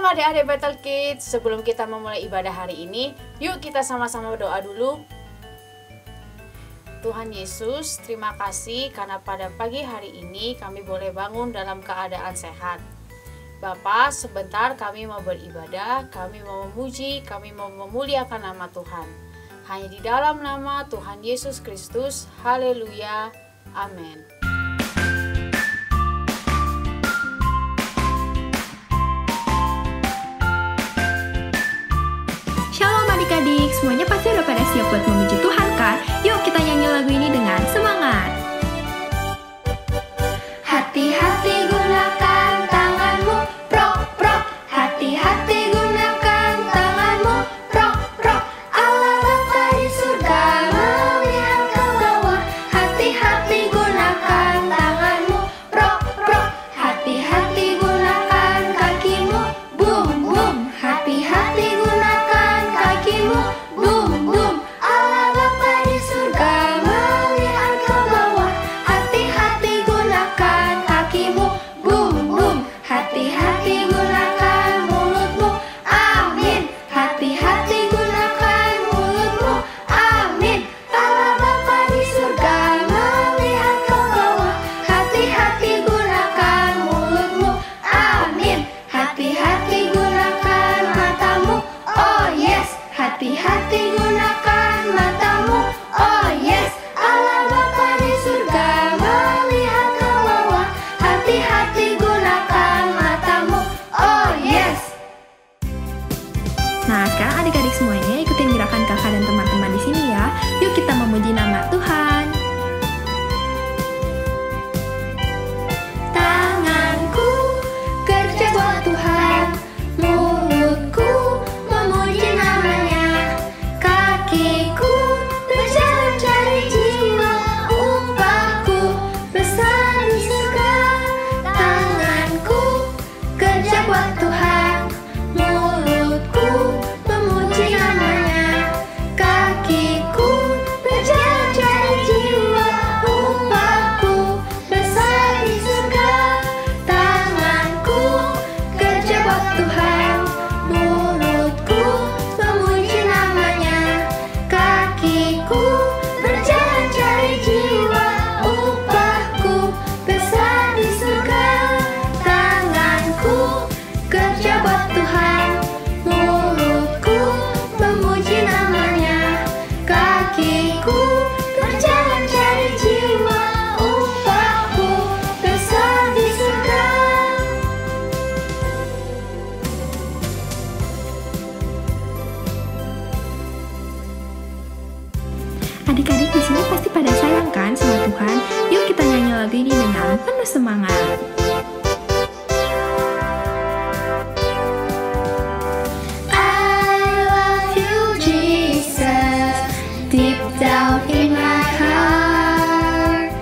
adik-adik Battle Kids, sebelum kita memulai ibadah hari ini, yuk kita sama-sama berdoa dulu. Tuhan Yesus, terima kasih karena pada pagi hari ini kami boleh bangun dalam keadaan sehat. Bapa, sebentar kami mau beribadah, kami mau memuji, kami mau memuliakan nama Tuhan. Hanya di dalam nama Tuhan Yesus Kristus, haleluya, amin. Shalom adik-adik, semuanya pasti udah pada siap buat memuji Tuhan kan? Yuk kita nyanyi lagu ini dengan semangat. Hati-hati gunakan tanganmu, prok prok. Hati-hati gunakan tanganmu, prok prok. Allah Bapa di surga melihat ke bawah. Hati-hati gunakan tanganmu, prok prok. Hati-hati gunakan kakimu, bum bum. Hati-hati gunakan kakimu, bum bum. Allah Bapa di surga melihat ke bawah. Hati-hati gunakan kakimu, bum bum. Hati-hati gunakan mulutmu, amin. Hati-hati gunakan mulutmu, amin. Allah Bapa di surga melihat ke bawah. Hati-hati gunakan mulutmu, amin. Hati-hati gunakan matamu, oh yes. Hati-hati gunakan matamu, oh yes. Allah Bapa di surga melihat ke bawah. Hati-hati gunakan matamu, oh yes. Nah, sekarang adik-adik semuanya ikutin gerakan kakak dan teman-teman di sini ya. Yuk kita memuji nama Tuhan. Tanganku kerja buat Tuhan, mulutku memuji namanya, kakiku berjalan cari jiwa, upahku besar di surga. Tanganku kerja buat Tuhan, mulutku memuji namanya, kakiku berjalan cari jiwa, upahku besar di surga. Tanganku kerja buat Tuhan, mulutku memuji namanya, kakiku berjalan cari jiwa, upahku besar di surga. Tanganku kerja buat Tuhan, mulutku memuji namanya, kakiku berjalan cari jiwa, upahku besar di surga. Adik-adik di sini pasti pada sayang kan sama Tuhan? Yuk kita nyanyi lagu ini dengan penuh semangat. I love you Jesus, deep down in my heart.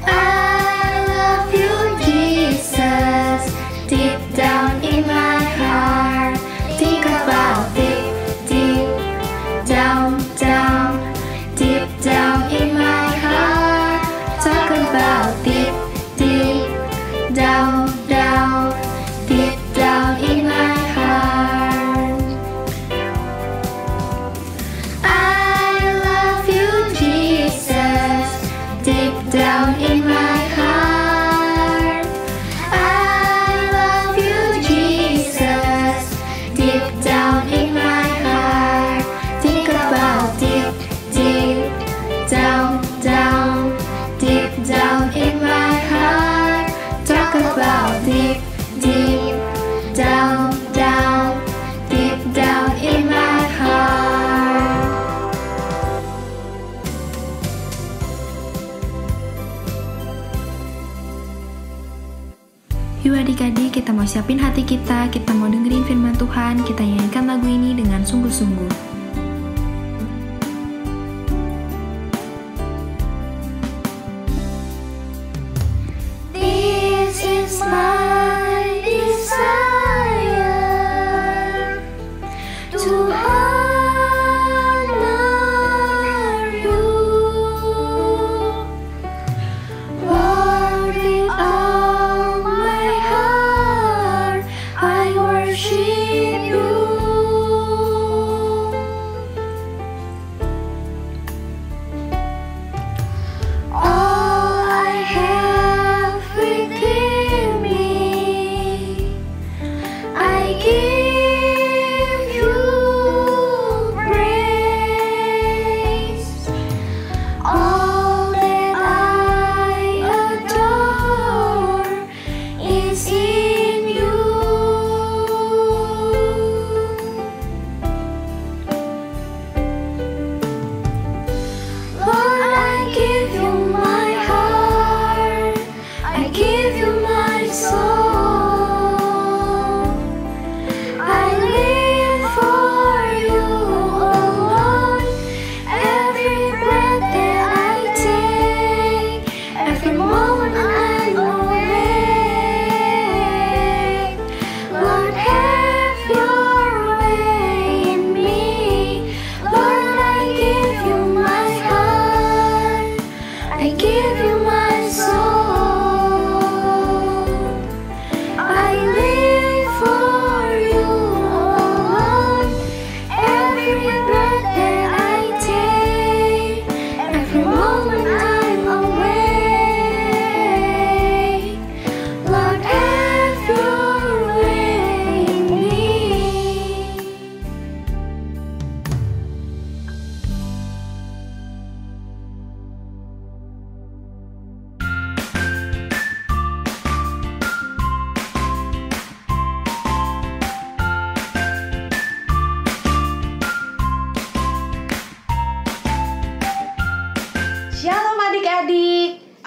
I love you Jesus, deep down in my heart. Think about it, deep down, down, deep down in my heart. Talk about it, deep down, down, deep down in my heart. I love you Jesus, deep down in my heart. I love you Jesus, deep down in my heart. Think about it, deep down, down, deep down in my heart. Talk about it, deep down, down, deep down in my heart. Yuk adik-adik, kita mau siapin hati kita mau dengerin firman Tuhan, kita nyanyikan lagu ini dengan sungguh-sungguh. This is my desire to honor you, Lord, with all my heart I worship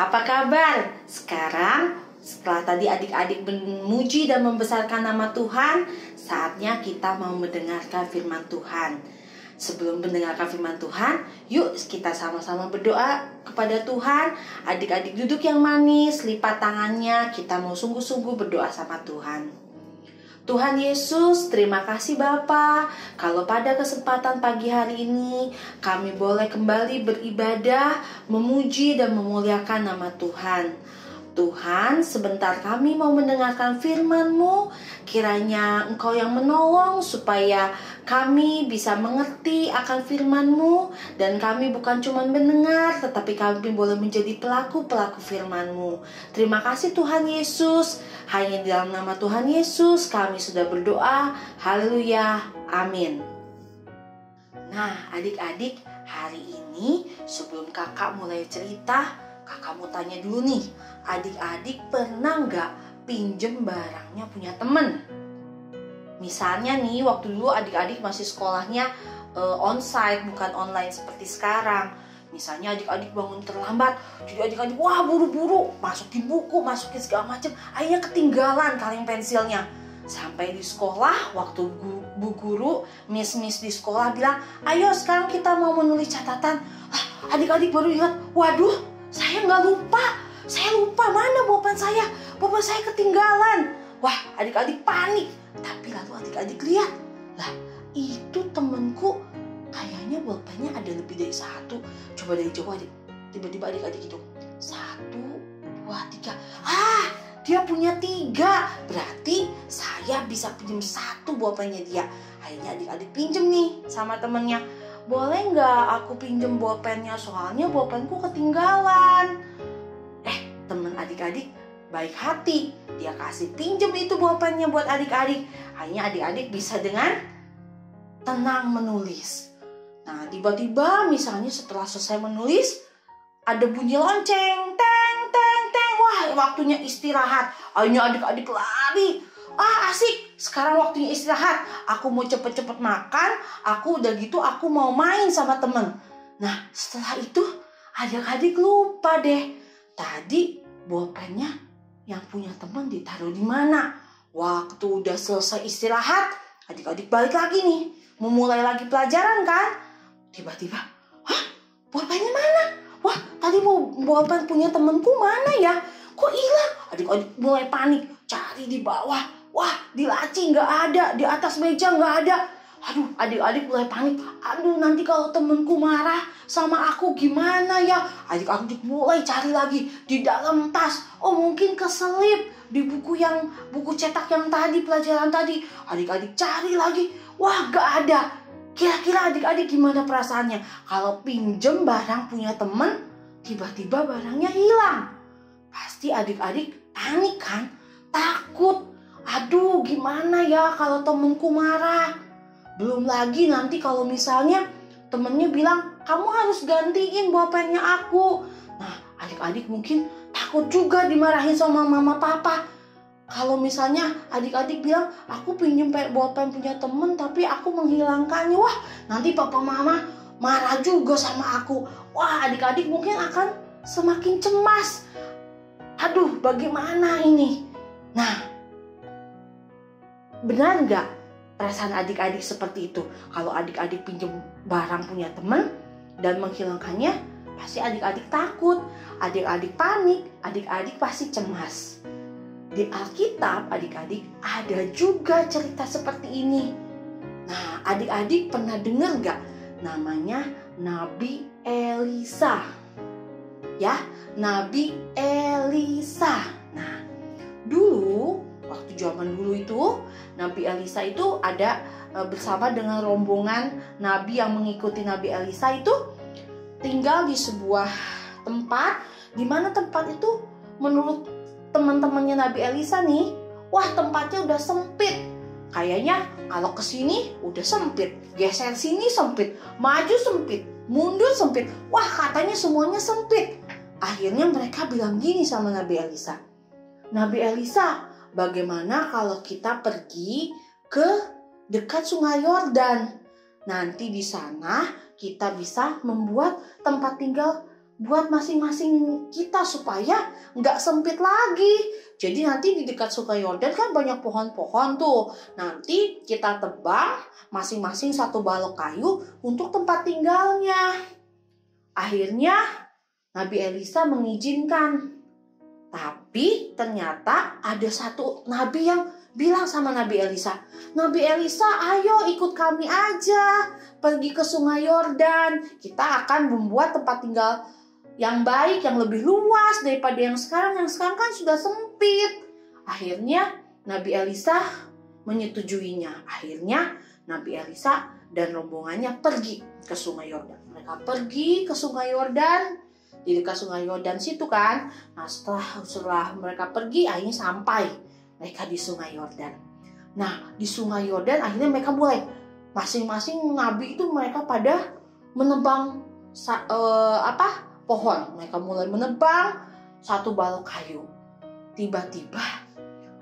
Apa kabar? Sekarang setelah tadi adik-adik memuji dan membesarkan nama Tuhan, saatnya kita mau mendengarkan firman Tuhan. Sebelum mendengarkan firman Tuhan, yuk kita sama-sama berdoa kepada Tuhan. Adik-adik duduk yang manis, lipat tangannya, kita mau sungguh-sungguh berdoa sama Tuhan. Tuhan Yesus, terima kasih Bapa. Kalau pada kesempatan pagi hari ini kami boleh kembali beribadah, memuji dan memuliakan nama Tuhan. Tuhan, sebentar kami mau mendengarkan firman-Mu. Kiranya Engkau yang menolong supaya kami bisa mengerti akan firman-Mu. Dan kami bukan cuma mendengar, tetapi kami boleh menjadi pelaku-pelaku firman-Mu. Terima kasih Tuhan Yesus. Hanya di dalam nama Tuhan Yesus kami sudah berdoa. Haleluya. Amin. Nah, adik-adik, hari ini sebelum kakak mulai cerita, kakak mau tanya dulu nih, adik-adik pernah nggak pinjem barangnya punya temen? Misalnya nih, waktu dulu adik-adik masih sekolahnya onsite, bukan online seperti sekarang. Misalnya adik-adik bangun terlambat, jadi adik-adik wah buru-buru masukin buku, masukin segala macam, akhirnya ketinggalan kaleng pensilnya. Sampai di sekolah, waktu bu guru, miss di sekolah bilang, ayo sekarang kita mau menulis catatan. Adik-adik baru ingat, waduh, saya nggak lupa. Saya lupa mana bolpen saya. Bolpen saya ketinggalan. Wah, adik-adik panik. Tapi lalu adik-adik lihat. Lah, itu temenku kayaknya bolpennya ada lebih dari satu. Coba dari jauh adik. Tiba-tiba adik-adik hitung. 1, 2, 3. Dia punya 3. Berarti saya bisa pinjam 1 bolpennya dia. Akhirnya adik-adik pinjem nih sama temennya. Boleh nggak aku pinjem bolpennya? Soalnya bolpenku ketinggalan. Temen adik-adik baik hati. Dia kasih pinjem itu bolpennya buat adik-adik. Akhirnya adik-adik bisa dengan tenang menulis. Nah, tiba-tiba misalnya setelah selesai menulis, ada bunyi lonceng. Teng, teng, teng. Wah, waktunya istirahat. Akhirnya adik-adik lari. Asik, sekarang waktunya istirahat. Aku mau cepet-cepet makan. Aku udah gitu, aku mau main sama temen. Nah, setelah itu adik-adik lupa deh. Tadi bolpennya yang punya temen ditaruh di mana? Waktu udah selesai istirahat, adik-adik balik lagi nih. Memulai lagi pelajaran kan? Tiba-tiba, bolpennya mana? Wah, tadi bolpen punya temenku mana ya? Kok hilang? Adik-adik mulai panik. Cari di bawah. Wah, di laci nggak ada. Di atas meja nggak ada. Aduh, adik-adik mulai panik. Aduh, nanti kalau temenku marah sama aku gimana ya? Adik-adik mulai cari lagi di dalam tas. Oh, mungkin keselip di buku cetak yang tadi, pelajaran tadi. Adik-adik cari lagi. Wah, nggak ada. Kira-kira adik-adik gimana perasaannya? Kalau pinjem barang punya temen, tiba-tiba barangnya hilang. Pasti adik-adik panik kan? Takut. Aduh, gimana ya kalau temenku marah? Belum lagi nanti kalau misalnya temennya bilang, kamu harus gantiin bolpennya aku. Nah, adik-adik mungkin takut juga dimarahin sama mama papa. Kalau misalnya adik-adik bilang, aku pinjem bolpen punya temen tapi aku menghilangkannya. Wah, nanti papa mama marah juga sama aku. Wah, adik-adik mungkin akan semakin cemas. Aduh, bagaimana ini? Nah, benar nggak perasaan adik-adik seperti itu? Kalau adik-adik pinjem barang punya teman dan menghilangkannya, pasti adik-adik takut, adik-adik panik, adik-adik pasti cemas. Di Alkitab, adik-adik ada juga cerita seperti ini. Nah, adik-adik pernah dengar nggak namanya Nabi Elisa? Ya, Nabi Elisa. Nah, dulu, waktu zaman dulu itu, Nabi Elisa itu ada bersama dengan rombongan Nabi yang mengikuti Nabi Elisa itu tinggal di sebuah tempat, di mana tempat itu menurut teman-temannya Nabi Elisa nih, wah tempatnya udah sempit. Kayaknya kalau kesini udah sempit, geser sini sempit, maju sempit, mundur sempit. Wah katanya semuanya sempit. Akhirnya mereka bilang gini sama Nabi Elisa. Nabi Elisa, bagaimana kalau kita pergi ke dekat Sungai Yordan? Nanti di sana kita bisa membuat tempat tinggal buat masing-masing kita supaya nggak sempit lagi. Jadi nanti di dekat Sungai Yordan kan banyak pohon-pohon tuh. Nanti kita tebang masing-masing satu balok kayu untuk tempat tinggalnya. Akhirnya Nabi Elisa mengizinkan. Tapi ternyata ada satu nabi yang bilang sama Nabi Elisa, Nabi Elisa, ayo ikut kami aja pergi ke Sungai Yordan. Kita akan membuat tempat tinggal yang baik, yang lebih luas daripada yang sekarang. Yang sekarang kan sudah sempit. Akhirnya Nabi Elisa menyetujuinya. Akhirnya Nabi Elisa dan rombongannya pergi ke Sungai Yordan. Mereka pergi ke Sungai Yordan. Di dekat Sungai Yordan situ kan. Nah setelah mereka pergi, akhirnya sampai mereka di Sungai Yordan. Nah di Sungai Yordan akhirnya mereka mulai masing-masing nabi itu mereka pada menebang pohon. Mereka mulai menebang satu balok kayu. Tiba-tiba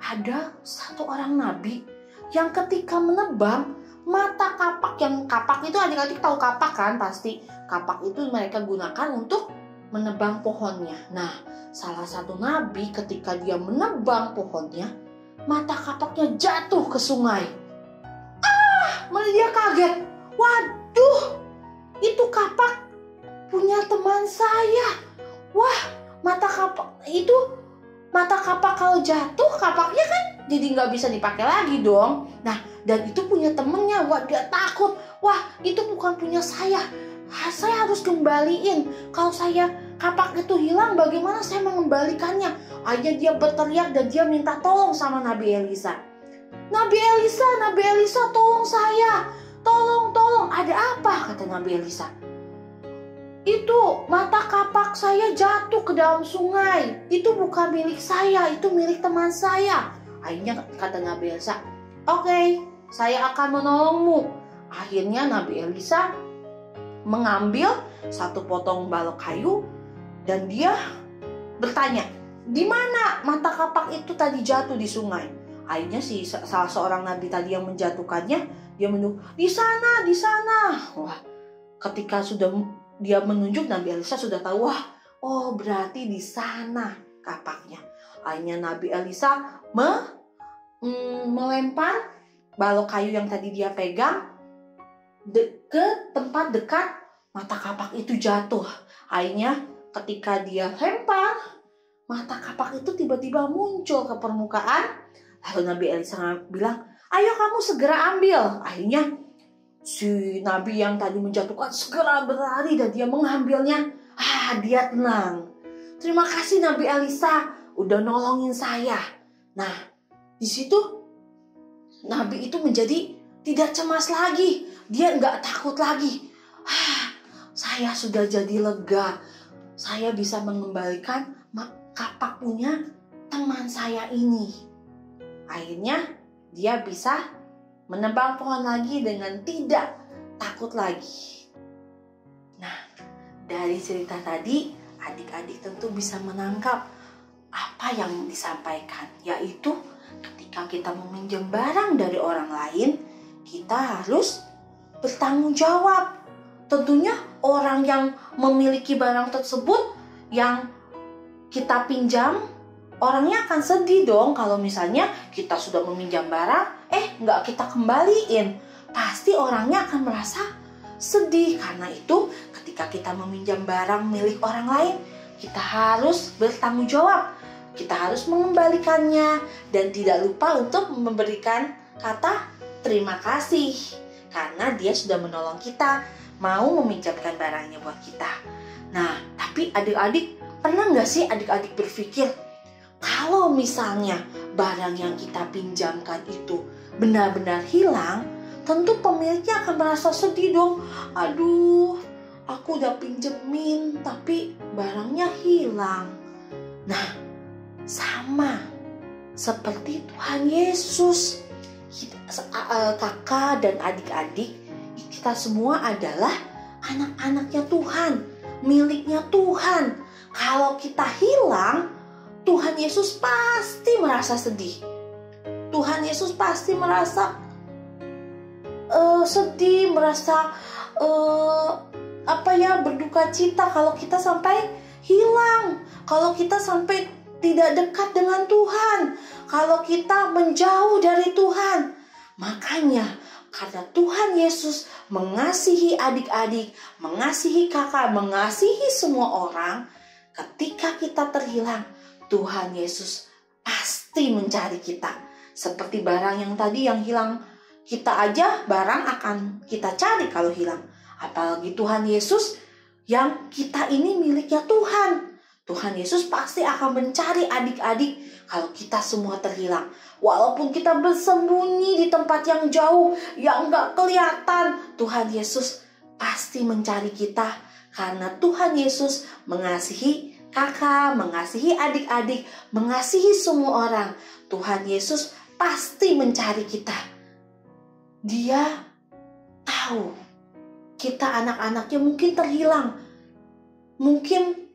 ada satu orang nabi yang ketika menebang, mata kapak, yang kapak itu adik-adik tahu kapak kan pasti. Kapak itu mereka gunakan untuk menebang pohonnya. Nah, salah satu nabi ketika dia menebang pohonnya, mata kapaknya jatuh ke sungai. Malah dia kaget. Waduh, itu kapak punya teman saya. Wah, mata kapak kalau jatuh, kapaknya kan jadi nggak bisa dipakai lagi dong. Nah, dan itu punya temennya. Wah, dia takut. Wah, itu bukan punya saya. Saya harus kembaliin. Kalau kapak itu hilang, bagaimana saya mengembalikannya? Akhirnya dia berteriak dan dia minta tolong sama Nabi Elisa. Nabi Elisa, tolong saya. Tolong, ada apa? Kata Nabi Elisa. Itu mata kapak saya jatuh ke dalam sungai. Itu bukan milik saya, itu milik teman saya. Akhirnya kata Nabi Elisa, oke, saya akan menolongmu. Akhirnya Nabi Elisa mengambil satu potong balok kayu dan dia bertanya, di mana mata kapak itu tadi jatuh di sungai? Akhirnya salah seorang nabi tadi yang menjatuhkannya, dia menunjuk, di sana. Wah, ketika sudah dia menunjuk, Nabi Elisa sudah tahu, oh berarti di sana kapaknya. Akhirnya Nabi Elisa melempar balok kayu yang tadi dia pegang ke tempat dekat mata kapak itu jatuh. Akhirnya ketika dia lempar, mata kapak itu tiba-tiba muncul ke permukaan. Lalu Nabi Elisa bilang, ayo kamu segera ambil. Akhirnya si nabi yang tadi menjatuhkan segera berlari dan dia mengambilnya. Dia tenang. Terima kasih Nabi Elisa udah nolongin saya. Nah, di situ nabi itu menjadi tidak cemas lagi. Dia nggak takut lagi. Saya sudah jadi lega. Saya bisa mengembalikan kapak punya teman saya ini. Akhirnya dia bisa menebang pohon lagi dengan tidak takut lagi. Nah, dari cerita tadi, adik-adik tentu bisa menangkap apa yang disampaikan, yaitu ketika kita meminjam barang dari orang lain, kita harus bertanggung jawab. Tentunya orang yang memiliki barang tersebut yang kita pinjam, orangnya akan sedih dong kalau misalnya kita sudah meminjam barang, nggak kita kembaliin. Pasti orangnya akan merasa sedih. Karena itu ketika kita meminjam barang milik orang lain, kita harus bertanggung jawab. Kita harus mengembalikannya dan tidak lupa untuk memberikan kata terima kasih. Karena dia sudah menolong kita, mau meminjamkan barangnya buat kita. Nah, tapi adik-adik, pernah nggak sih adik-adik berpikir, kalau misalnya barang yang kita pinjamkan itu benar-benar hilang, tentu pemiliknya akan merasa sedih dong. Aduh, aku udah pinjemin tapi barangnya hilang. Nah, sama seperti Tuhan Yesus. Kakak dan adik-adik, kita semua adalah anak-anaknya Tuhan, miliknya Tuhan. Kalau kita hilang, Tuhan Yesus pasti merasa sedih. Tuhan Yesus pasti merasa sedih, merasa berduka cita kalau kita sampai hilang, kalau kita sampai tidak dekat dengan Tuhan, kalau kita menjauh dari Tuhan. Makanya karena Tuhan Yesus mengasihi adik-adik, mengasihi kakak, mengasihi semua orang, ketika kita terhilang, Tuhan Yesus pasti mencari kita. Seperti barang yang tadi yang hilang, kita aja barang akan kita cari kalau hilang. Apalagi Tuhan Yesus yang kita ini miliknya Tuhan. Tuhan Yesus pasti akan mencari adik-adik kalau kita semua terhilang. Walaupun kita bersembunyi di tempat yang jauh, yang gak kelihatan, Tuhan Yesus pasti mencari kita. Karena Tuhan Yesus mengasihi kakak, mengasihi adik-adik, mengasihi semua orang. Tuhan Yesus pasti mencari kita. Dia tahu kita anak-anaknya mungkin terhilang, mungkin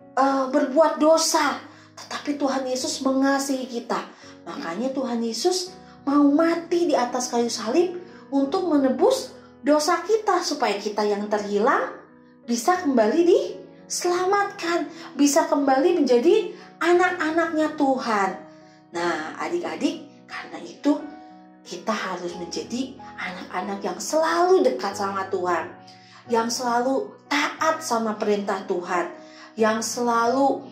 berbuat dosa, tetapi Tuhan Yesus mengasihi kita. Makanya Tuhan Yesus mau mati di atas kayu salib untuk menebus dosa kita, supaya kita yang terhilang bisa kembali diselamatkan, bisa kembali menjadi anak-anaknya Tuhan. Nah, adik-adik, karena itu kita harus menjadi anak-anak yang selalu dekat sama Tuhan, yang selalu taat sama perintah Tuhan, yang selalu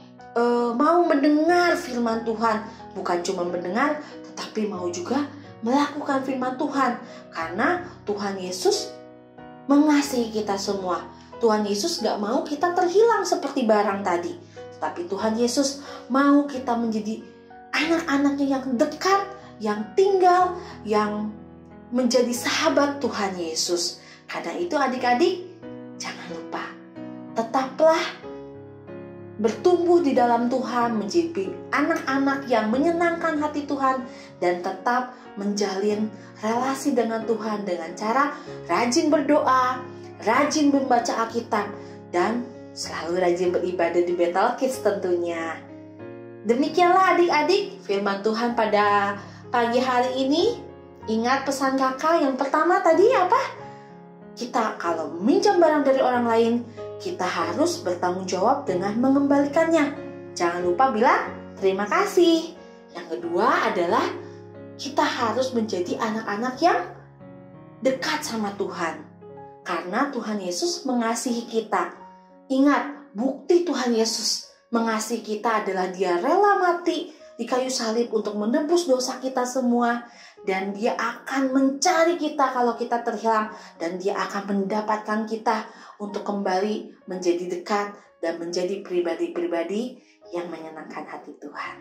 mau mendengar firman Tuhan. Bukan cuma mendengar, tetapi mau juga melakukan firman Tuhan. Karena Tuhan Yesus mengasihi kita semua. Tuhan Yesus gak mau kita terhilang seperti barang tadi, tetapi Tuhan Yesus mau kita menjadi anak-anaknya yang dekat, yang tinggal, yang menjadi sahabat Tuhan Yesus. Karena itu adik-adik, jangan lupa, tetaplah bertumbuh di dalam Tuhan, menjadi anak-anak yang menyenangkan hati Tuhan, dan tetap menjalin relasi dengan Tuhan dengan cara rajin berdoa, rajin membaca Alkitab, dan selalu rajin beribadah di Bethel Kids tentunya. Demikianlah adik-adik firman Tuhan pada pagi hari ini. Ingat pesan kakak yang pertama tadi apa? Kita kalau meminjam barang dari orang lain, kita harus bertanggung jawab dengan mengembalikannya. Jangan lupa bilang terima kasih. Yang kedua adalah kita harus menjadi anak-anak yang dekat sama Tuhan. Karena Tuhan Yesus mengasihi kita. Ingat, bukti Tuhan Yesus mengasihi kita adalah Dia rela mati di kayu salib untuk menebus dosa kita semua. Dan Dia akan mencari kita kalau kita terhilang. Dan Dia akan mendapatkan kita untuk kembali menjadi dekat dan menjadi pribadi-pribadi yang menyenangkan hati Tuhan.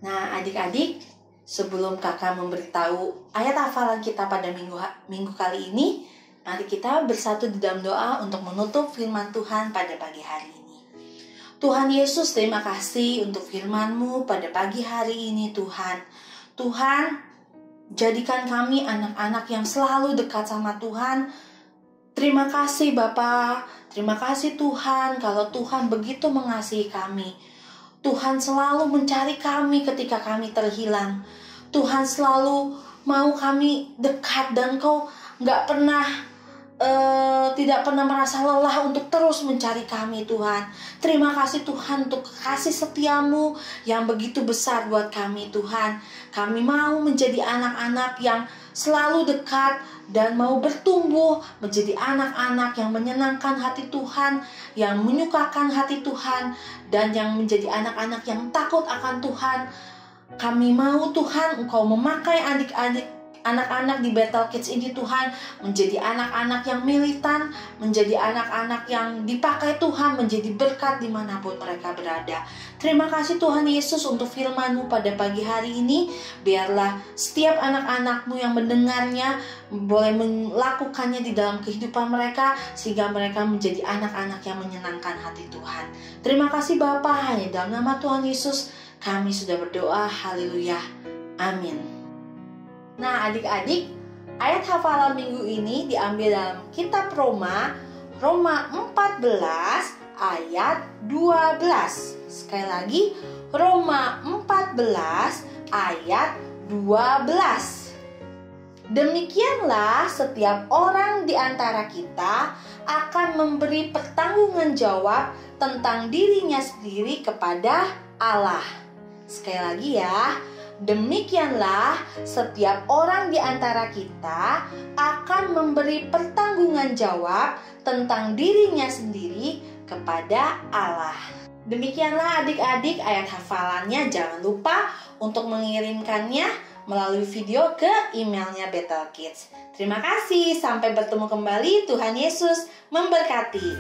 Nah, adik-adik, sebelum kakak memberitahu ayat hafalan kita pada minggu kali ini, mari kita bersatu di dalam doa untuk menutup firman Tuhan pada pagi hari ini. Tuhan Yesus, terima kasih untuk firman-Mu pada pagi hari ini Tuhan. Tuhan, jadikan kami anak-anak yang selalu dekat sama Tuhan. Terima kasih Bapa, terima kasih Tuhan kalau Tuhan begitu mengasihi kami. Tuhan selalu mencari kami ketika kami terhilang. Tuhan selalu mau kami dekat dan Kau tidak pernah merasa lelah untuk terus mencari kami Tuhan. Terima kasih Tuhan untuk kasih setia-Mu yang begitu besar buat kami Tuhan. Kami mau menjadi anak-anak yang selalu dekat dan mau bertumbuh menjadi anak-anak yang menyenangkan hati Tuhan, yang menyukakan hati Tuhan, dan yang menjadi anak-anak yang takut akan Tuhan. Kami mau Tuhan Engkau memakai anak-anak di Bethel Kids ini Tuhan menjadi anak-anak yang militan, menjadi anak-anak yang dipakai Tuhan menjadi berkat dimanapun mereka berada. Terima kasih Tuhan Yesus untuk firman-Mu pada pagi hari ini. Biarlah setiap anak-anak-Mu yang mendengarnya boleh melakukannya di dalam kehidupan mereka, sehingga mereka menjadi anak-anak yang menyenangkan hati Tuhan. Terima kasih Bapa, hanya dalam nama Tuhan Yesus kami sudah berdoa. Haleluya. Amin. Nah adik-adik, ayat hafalan minggu ini diambil dalam kitab Roma 14 ayat 12. Sekali lagi, Roma 14 ayat 12. Demikianlah setiap orang di antara kita akan memberi pertanggungan jawab tentang dirinya sendiri kepada Allah. Sekali lagi ya, demikianlah setiap orang di antara kita akan memberi pertanggungan jawab tentang dirinya sendiri kepada Allah. Demikianlah adik-adik ayat hafalannya. Jangan lupa untuk mengirimkannya melalui video ke emailnya Bethel Kids. Terima kasih, sampai bertemu kembali. Tuhan Yesus memberkati.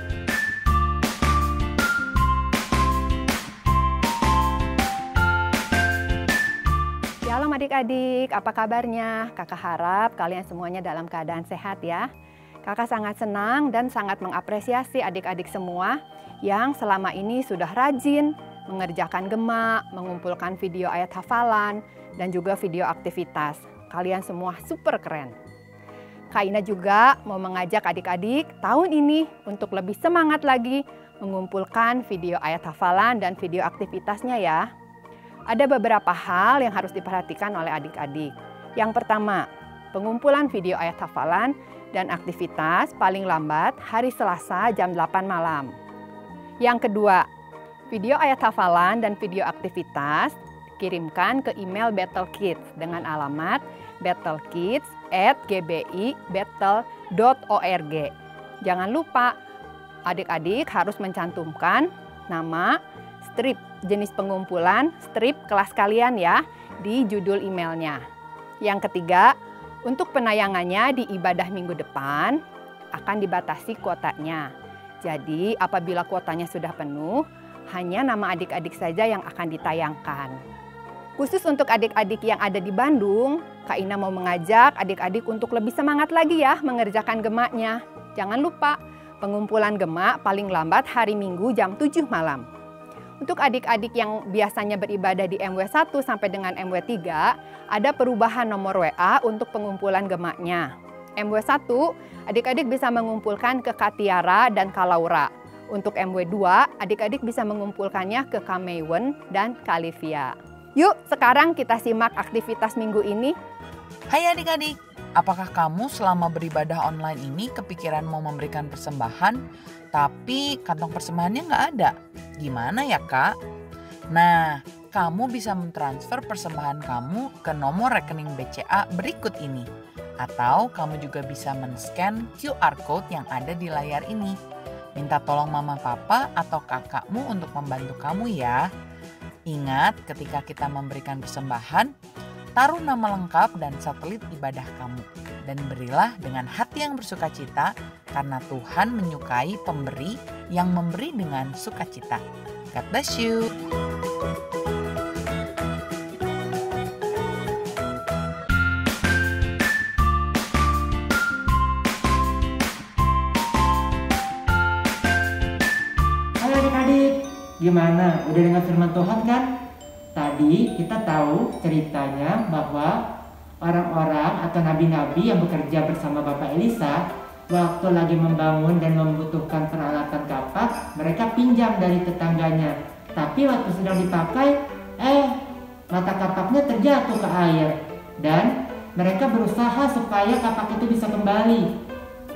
Shalom adik-adik, apa kabarnya? Kakak harap kalian semuanya dalam keadaan sehat ya. Kakak sangat senang dan sangat mengapresiasi adik-adik semua yang selama ini sudah rajin mengerjakan gema, mengumpulkan video ayat hafalan, dan juga video aktivitas. Kalian semua super keren. Kak Ina juga mau mengajak adik-adik tahun ini untuk lebih semangat lagi mengumpulkan video ayat hafalan dan video aktivitasnya ya. Ada beberapa hal yang harus diperhatikan oleh adik-adik. Yang pertama, pengumpulan video ayat hafalan dan aktivitas paling lambat hari Selasa jam 8 malam. Yang kedua, video ayat hafalan dan video aktivitas kirimkan ke email Bethel Kids dengan alamat bethelkids@gbibethel.org. Jangan lupa, adik-adik harus mencantumkan nama, strip jenis pengumpulan, strip kelas kalian ya di judul emailnya. Yang ketiga, untuk penayangannya di ibadah minggu depan akan dibatasi kuotanya. Jadi apabila kuotanya sudah penuh, hanya nama adik-adik saja yang akan ditayangkan. Khusus untuk adik-adik yang ada di Bandung, Kak Ina mau mengajak adik-adik untuk lebih semangat lagi ya mengerjakan gemanya. Jangan lupa, pengumpulan gema paling lambat hari Minggu jam 7 malam. Untuk adik-adik yang biasanya beribadah di MW1 sampai dengan MW3, ada perubahan nomor WA untuk pengumpulan gemanya. MW1, adik-adik bisa mengumpulkan ke Kak Tiara dan Kak Laura. Untuk MW2, adik-adik bisa mengumpulkannya ke Kak Maywen dan Kak Livia. Yuk, sekarang kita simak aktivitas minggu ini. Hai adik-adik, apakah kamu selama beribadah online ini kepikiran mau memberikan persembahan, tapi kantong persembahannya nggak ada? Gimana ya kak? Nah, kamu bisa mentransfer persembahan kamu ke nomor rekening BCA berikut ini. Atau kamu juga bisa men-scan QR Code yang ada di layar ini. Minta tolong mama papa atau kakakmu untuk membantu kamu ya. Ingat, ketika kita memberikan persembahan, taruh nama lengkap dan satelit ibadah kamu. Dan berilah dengan hati yang bersukacita, karena Tuhan menyukai pemberi yang memberi dengan sukacita. God bless you. Gimana? Udah dengar firman Tuhan kan? Tadi kita tahu ceritanya bahwa orang-orang atau nabi-nabi yang bekerja bersama Bapak Elisa, waktu lagi membangun dan membutuhkan peralatan kapak, mereka pinjam dari tetangganya. Tapi waktu sedang dipakai, mata kapaknya terjatuh ke air. Dan mereka berusaha supaya kapak itu bisa kembali.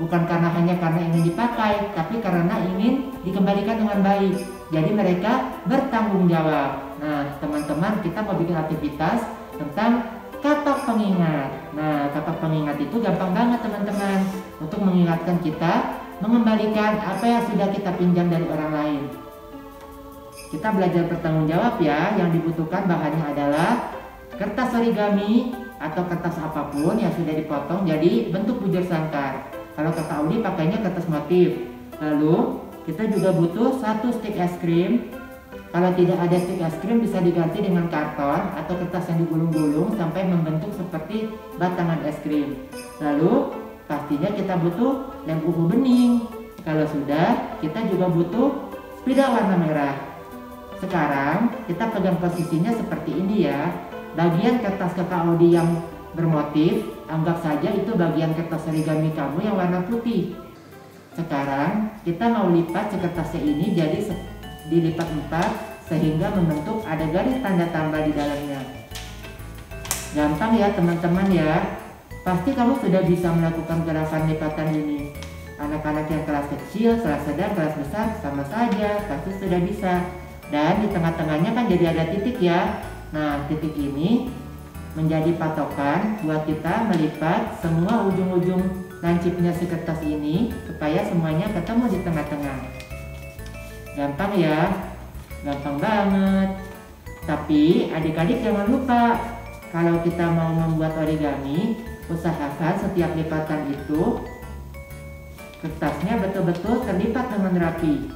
Bukan hanya karena ingin dipakai, tapi karena ingin dikembalikan dengan baik. Jadi mereka bertanggung jawab. Nah, teman-teman, kita mau bikin aktivitas tentang kapak pengingat. Nah, kapak pengingat itu gampang banget teman-teman untuk mengingatkan kita mengembalikan apa yang sudah kita pinjam dari orang lain. Kita belajar bertanggung jawab ya. Yang dibutuhkan bahannya adalah kertas origami atau kertas apapun yang sudah dipotong jadi bentuk bujur sangkar. Kalau Kakak Audi pakainya kertas motif. Lalu kita juga butuh 1 stik es krim. Kalau tidak ada stik es krim bisa diganti dengan karton atau kertas yang digulung-gulung sampai membentuk seperti batangan es krim. Lalu pastinya kita butuh lem uhu bening. Kalau sudah, kita juga butuh spidol warna merah. Sekarang kita pegang posisinya seperti ini ya. Bagian kertas Kakak Audi yang bermotif, anggap saja itu bagian kertas origami kamu yang warna putih. Sekarang kita mau lipat si kertasnya ini jadi dilipat 4 sehingga membentuk ada garis tanda tambah di dalamnya. Gampang ya teman-teman ya. pasti kamu sudah bisa melakukan gerakan lipatan ini. Anak-anak yang kelas kecil, kelas sedang, kelas besar sama saja, pasti sudah bisa. Dan di tengah-tengahnya kan jadi ada titik ya. Nah, titik ini menjadi patokan buat kita melipat semua ujung-ujung lancipnya si kertas ini supaya semuanya ketemu di tengah-tengah. Gampang ya? Gampang banget. Tapi adik-adik jangan lupa, kalau kita mau membuat origami, usahakan setiap lipatan itu kertasnya betul-betul terlipat dengan rapi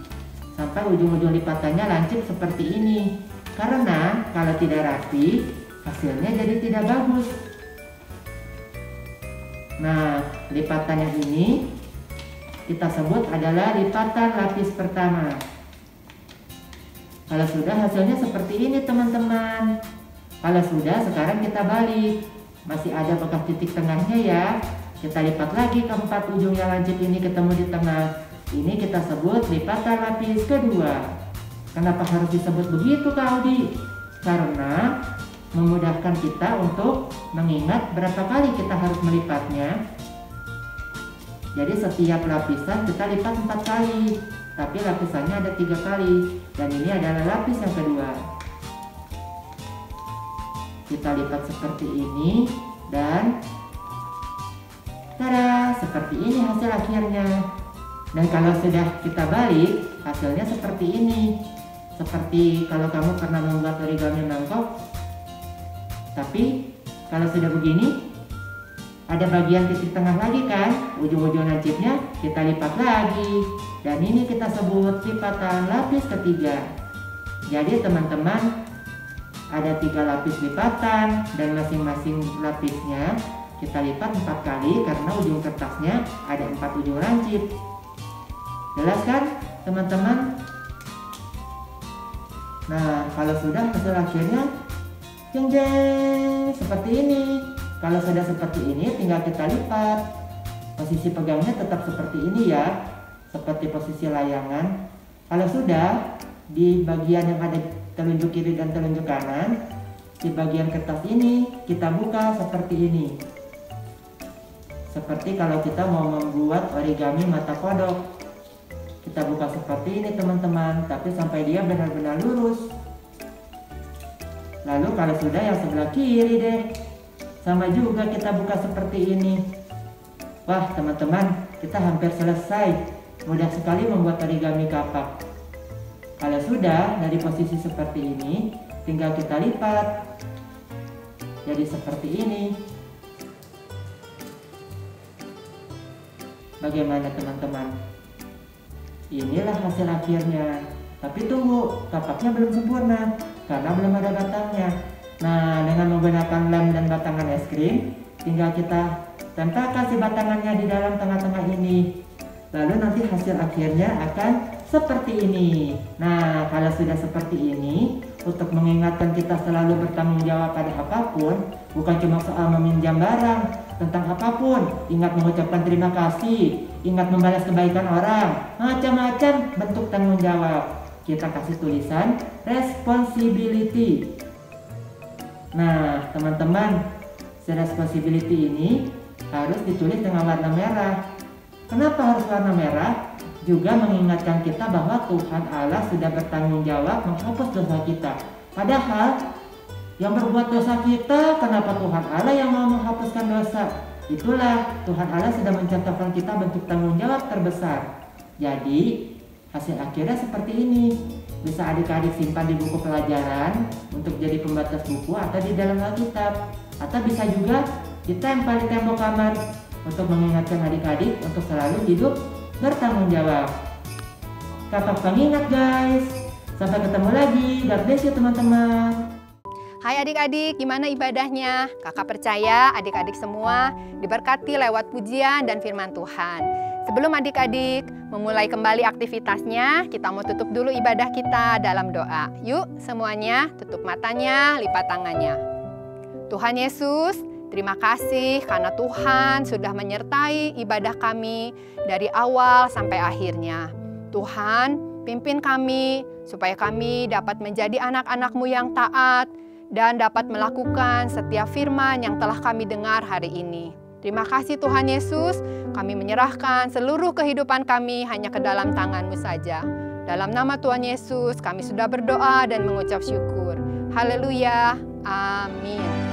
sampai ujung-ujung lipatannya lancip seperti ini. Karena kalau tidak rapi, hasilnya jadi tidak bagus. Nah, lipatan yang ini kita sebut adalah lipatan lapis pertama. Kalau sudah, hasilnya seperti ini teman-teman. Kalau sudah, sekarang kita balik. Masih ada bekas titik tengahnya ya. Kita lipat lagi keempat ujung yang lancip ini ketemu di tengah. Ini kita sebut lipatan lapis kedua. Kenapa harus disebut begitu Kak Audi? Karena memudahkan kita untuk mengingat berapa kali kita harus melipatnya. Jadi setiap lapisan kita lipat 4 kali, tapi lapisannya ada 3 kali. Dan ini adalah lapis yang kedua. Kita lipat seperti ini dan tada, seperti ini hasil akhirnya. Dan kalau sudah kita balik, hasilnya seperti ini. Seperti kalau kamu pernah membuat origami mangkok. Tapi kalau sudah begini, ada bagian titik tengah lagi kan? Ujung-ujung lancipnya kita lipat lagi. Dan ini kita sebut lipatan lapis ketiga. Jadi teman-teman, ada 3 lapis lipatan dan masing-masing lapisnya kita lipat 4 kali karena ujung kertasnya ada 4 ujung lancip. Jelas kan teman-teman? Nah, kalau sudah hasil akhirnya jeng jeng seperti ini. Kalau sudah seperti ini tinggal kita lipat. Posisi pegangnya tetap seperti ini ya, seperti posisi layangan. Kalau sudah, di bagian yang ada telunjuk kiri dan telunjuk kanan, di bagian kertas ini kita buka seperti ini. Seperti kalau kita mau membuat origami mata kodok. Kita buka seperti ini teman-teman, tapi sampai dia benar-benar lurus. Lalu kalau sudah, yang sebelah kiri deh, sama juga kita buka seperti ini. Wah teman-teman, kita hampir selesai. Mudah sekali membuat origami kapak. Kalau sudah, dari posisi seperti ini, tinggal kita lipat. Jadi seperti ini. Bagaimana teman-teman? Inilah hasil akhirnya. Tapi tunggu, kapaknya belum sempurna karena belum ada batangnya. Nah, dengan menggunakan lem dan batangan es krim, tinggal kita tempelkan si batangannya di dalam tengah-tengah ini. Lalu nanti hasil akhirnya akan seperti ini. Nah, kalau sudah seperti ini, untuk mengingatkan kita selalu bertanggung jawab pada apapun, bukan cuma soal meminjam barang, tentang apapun, ingat mengucapkan terima kasih, ingat membalas kebaikan orang, macam-macam bentuk tanggung jawab. Kita kasih tulisan responsibility. Nah, teman-teman, si responsibility ini harus ditulis dengan warna merah. Kenapa harus warna merah? Juga mengingatkan kita bahwa Tuhan Allah sudah bertanggung jawab menghapus dosa kita. Padahal yang berbuat dosa kita, kenapa Tuhan Allah yang mau menghapuskan dosa? Itulah Tuhan Allah sudah mencontohkan kita bentuk tanggung jawab terbesar. Jadi hasil akhirnya seperti ini. Bisa adik-adik simpan di buku pelajaran untuk jadi pembatas buku atau di dalam Alkitab. Atau bisa juga ditempel di tembok kamar untuk mengingatkan adik-adik untuk selalu hidup bertanggung jawab. Kapak pengingat guys. Sampai ketemu lagi. God bless you teman-teman. Hai adik-adik, gimana ibadahnya? Kakak percaya adik-adik semua diberkati lewat pujian dan firman Tuhan. Sebelum adik-adik memulai kembali aktivitasnya, kita mau tutup dulu ibadah kita dalam doa. Yuk semuanya tutup matanya, lipat tangannya. Tuhan Yesus, terima kasih karena Tuhan sudah menyertai ibadah kami dari awal sampai akhirnya. Tuhan, pimpin kami supaya kami dapat menjadi anak-anak-Mu yang taat dan dapat melakukan setiap firman yang telah kami dengar hari ini. Terima kasih Tuhan Yesus, kami menyerahkan seluruh kehidupan kami hanya ke dalam tangan-Mu saja. Dalam nama Tuhan Yesus, kami sudah berdoa dan mengucap syukur. Haleluya, amin.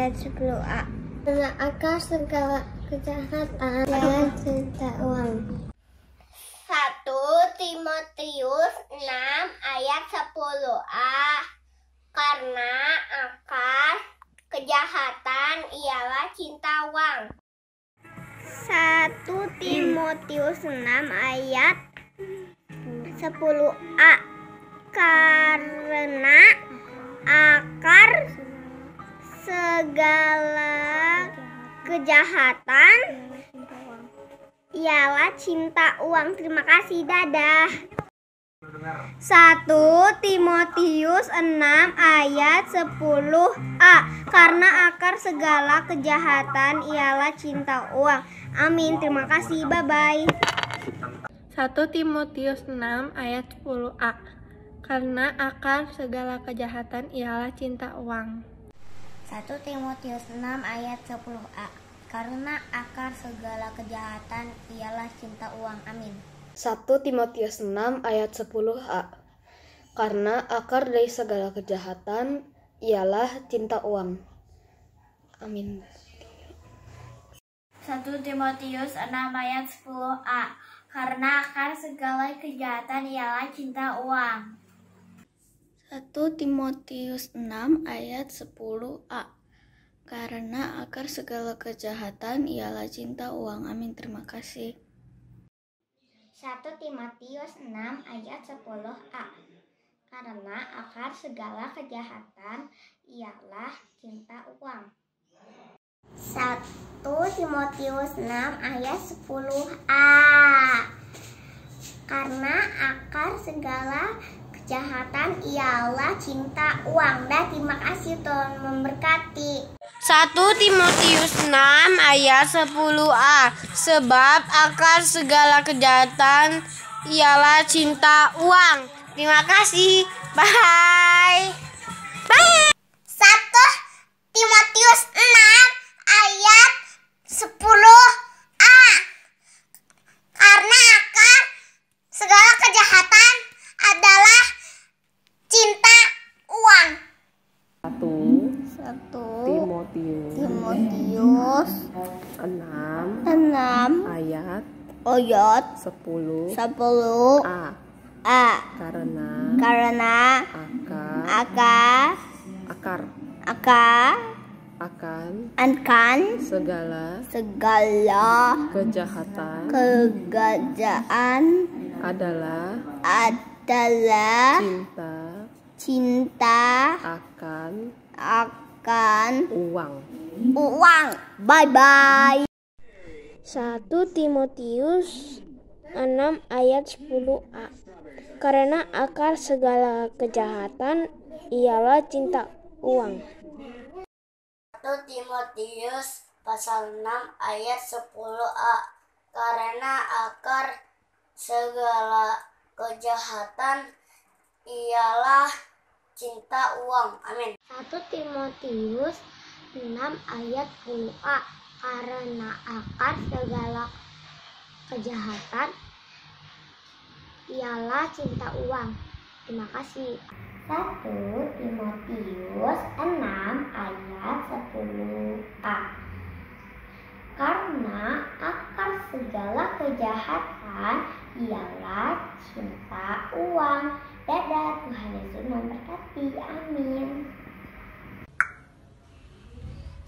ayat 10a. Karena akar segala kejahatan dan cinta uang. 1 Timotius 6 ayat 10a. Karena akar kejahatan ialah cinta uang. 1 Timotius 6 ayat 10a. Karena akar segala kejahatan ialah cinta uang. Terima kasih, dadah. 1 Timotius 6 ayat 10a. Karena akar segala kejahatan ialah cinta uang. Amin. Terima kasih. Bye-bye. 1 Timotius 6 ayat 10a. Karena akar segala kejahatan ialah cinta uang. 1 Timotius 6 ayat 10a. Karena akar segala kejahatan ialah cinta uang. Amin. 1 Timotius 6 ayat 10a. Karena akar dari segala kejahatan ialah cinta uang. Amin. 1 Timotius 6 ayat 10a. Karena akar segala kejahatan ialah cinta uang. 1 Timotius 6 ayat 10a. Karena akar segala kejahatan ialah cinta uang. Amin. Terima kasih. 1 Timotius 6 ayat 10a. Karena akar segala kejahatan ialah cinta uang. 1 Timotius 6 ayat 10a. Karena akar segala kejahatan ialah cinta uang. Dan terima kasih, Tuhan memberkati. 1 Timotius 6 ayat 10a. Sebab akar segala kejahatan ialah cinta uang. Terima kasih. Bye. Bye. 1 Timotius 6 ayat 10a. Karena akar segala kejahatan adalah cinta uang. 1 Timotius 6 ayat 10 a. Karena akar akan segala kejahatan adalah cinta akan uang. Bye bye. 1 Timotius 6 ayat 10a. Karena akar segala kejahatan ialah cinta uang. 1 Timotius pasal 6 ayat 10a. Karena akar segala kejahatan ialah cinta uang. Amin. 1 Timotius 6 ayat 10a. Karena akar segala kejahatan ialah cinta uang. Terima kasih. 1 Timotius 6 ayat 10a. Karena akar segala kejahatan ialah cinta uang. Dadah, Tuhan Yesus memberkati. Amin.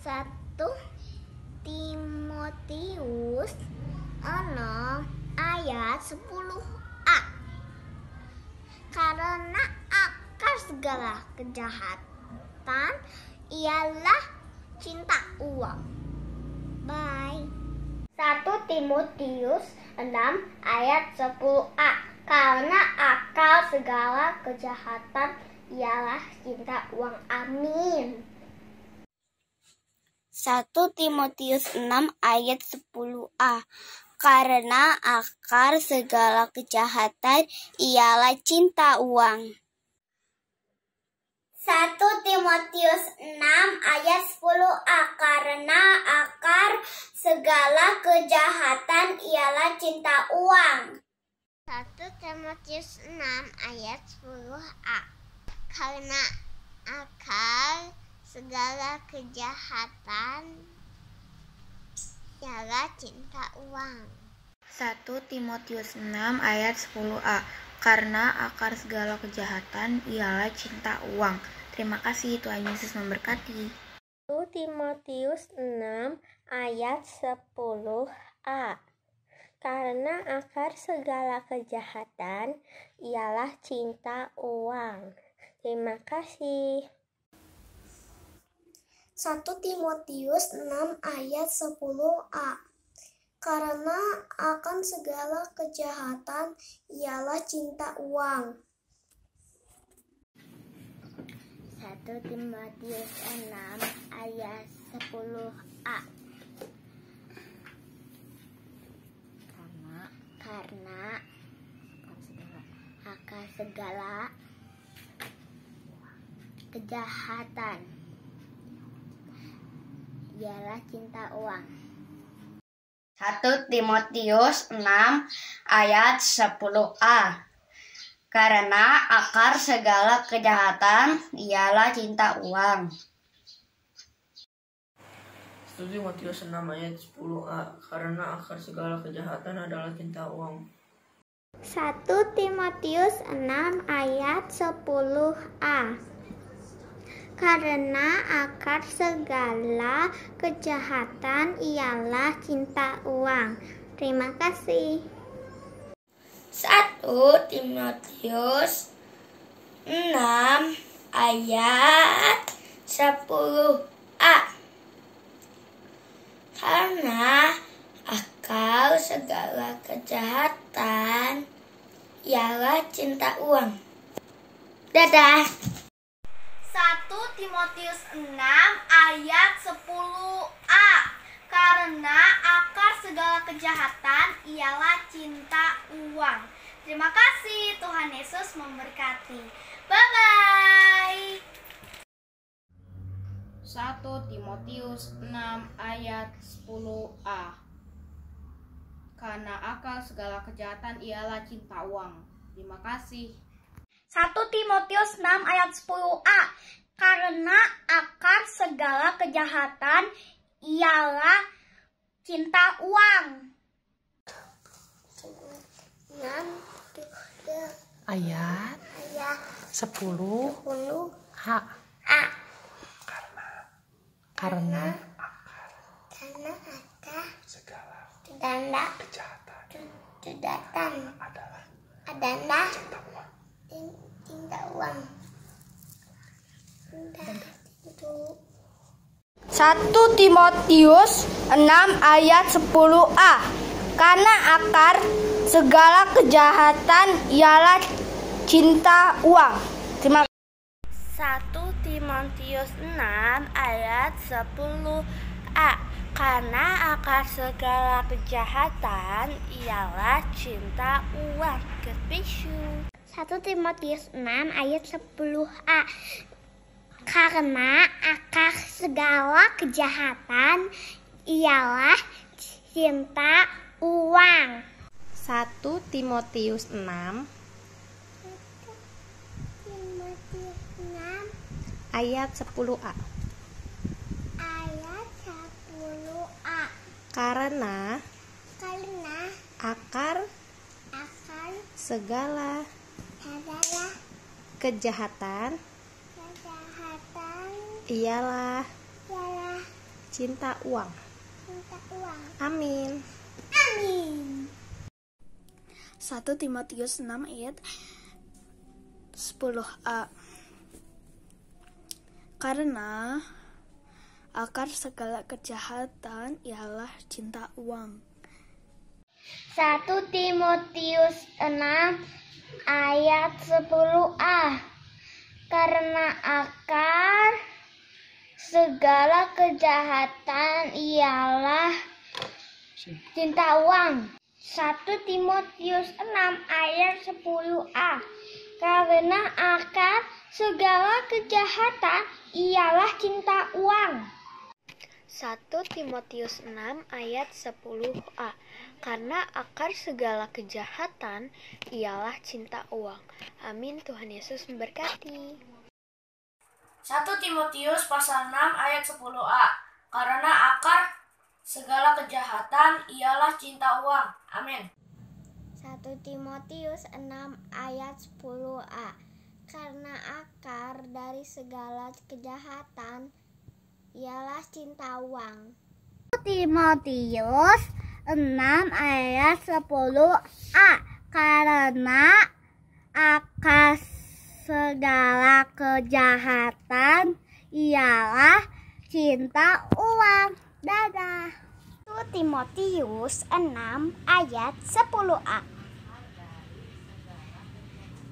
1 Timotius 6 ayat 10a. Karena akar segala kejahatan ialah cinta uang. Bye. 1 Timotius 6 ayat 10a. Karena akar segala kejahatan ialah cinta uang. Amin. 1 Timotius 6 ayat 10a. Karena akar segala kejahatan ialah cinta uang. 1 Timotius 6 ayat 10a. Karena akar segala kejahatan ialah cinta uang. 1 Timotius 6 ayat 10a. Karena akar segala kejahatan ialah cinta uang. 1 Timotius 6 ayat 10a. Karena akar segala kejahatan ialah cinta uang. Terima kasih, Tuhan Yesus memberkati. 1 Timotius 6 ayat 10a. Karena akar segala kejahatan ialah cinta uang. Terima kasih. 1 Timotius 6 ayat 10a. Karena akan segala kejahatan ialah cinta uang. 1 Timotius 6 ayat 10a. Karena akar segala kejahatan ialah cinta uang. 1 Timotius 6 ayat 10a. Karena akar segala kejahatan ialah cinta uang. 1 Timotius 6 ayat 10a. Karena akar segala kejahatan adalah cinta uang. 1 Timotius 6 ayat 10a. Karena akar segala kejahatan ialah cinta uang. Terima kasih. 1 Timotius 6 ayat 10a. Karena akar segala kejahatan ialah cinta uang. Dadah. 1 Timotius 6 ayat 10a. Karena akar segala kejahatan ialah cinta uang. Terima kasih, Tuhan Yesus memberkati. Bye-bye. 1 Timotius 6 ayat 10a. Karena akar segala kejahatan ialah cinta uang. Terima kasih. 1 Timotius 6 ayat 10a. Karena akar segala kejahatan ialah cinta uang. Ayat 10a. Karena akar segala kejahatan adalah cinta uang. 1 Timotius 6 ayat 10a. Karena akar segala kejahatan ialah cinta uang. Terima kasih. 1 Timotius 6 ayat 10a. Karena akar segala kejahatan ialah cinta uang. Kepisu. 1 Timotius 6 ayat 10a. Karena akar segala kejahatan ialah cinta uang. 1 Timotius 6 ayat 10a. Karena akar segala kejahatan ialah cinta uang. Amin. 1 Timotius 6 ayat 10a. Karena akar segala kejahatan ialah cinta uang. 1 Timotius 6 ayat 10a. Karena akar segala kejahatan ialah cinta uang. 1 Timotius 6 ayat 10a. Karena akar segala kejahatan ialah cinta uang. 1 Timotius 6 ayat 10a. Karena akar segala kejahatan ialah cinta uang. Amin. Tuhan Yesus memberkati. 1 Timotius pasal 6 ayat 10a. Karena akar segala kejahatan ialah cinta uang. Amin. 1 Timotius 6 ayat 10a. Karena akar dari segala kejahatan ialah cinta uang. 1 Timotius 6 ayat 10a. Karena akar segala kejahatan ialah cinta uang. Dadah. 1 Timotius 6 ayat 10a.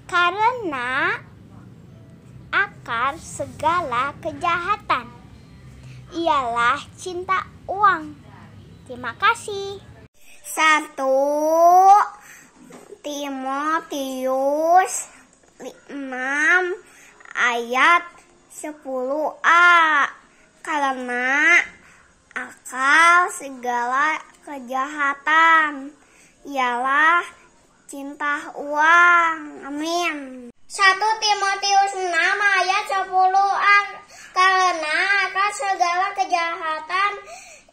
Karena akar segala kejahatan ialah cinta uang. Terima kasih. 1 Timotius 6 ayat 10a. Karena akar segala kejahatan ialah cinta uang. Amin. 1 Timotius 6 ayat 10a. Karena akar segala kejahatan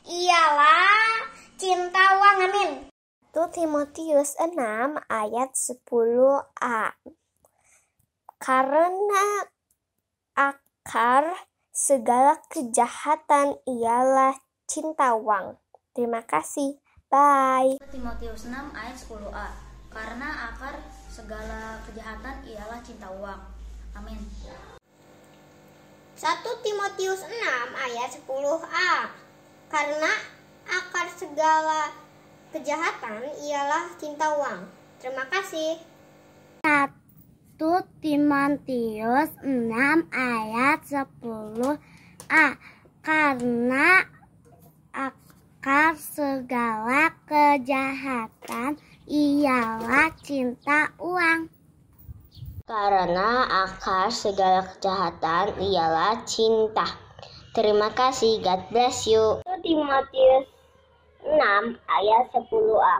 ialah cinta uang. Amin. 1 Timotius 6 ayat 10a. Karena akar segala kejahatan ialah cinta uang. Terima kasih. Bye. 1 Timotius 6 ayat 10a. Karena akar segala kejahatan ialah cinta uang. Amin. 1 Timotius 6 ayat 10a. Karena akar segala kejahatan ialah cinta uang. Terima kasih. 1 Timotius 6 ayat 10a. Karena akar segala kejahatan ialah cinta uang. Karena akar segala kejahatan ialah cinta. Terima kasih. God bless you. 1 Timotius 6 ayat 10a.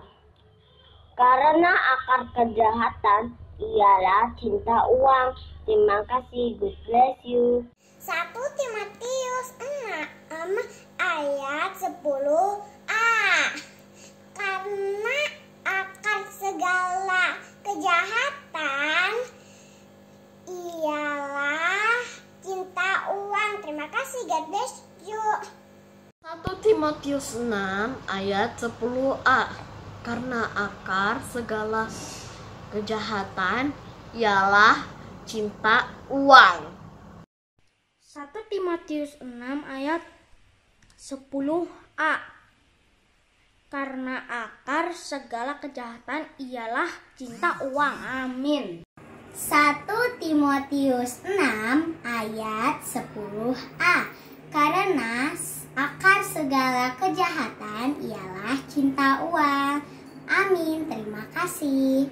Karena akar kejahatan ialah cinta uang. Terima kasih. God bless you. 1 Timotius 6 ayat 10a. Karena akar segala kejahatan ialah cinta uang. Terima kasih. God bless you. 1 Timotius 6 ayat 10a. Karena akar segala kejahatan ialah cinta uang. 1 Timotius 6 ayat 10a. Karena akar segala kejahatan ialah cinta uang. Amin. 1 Timotius 6 ayat 10a. Karena akar segala kejahatan ialah cinta uang. Amin. Terima kasih.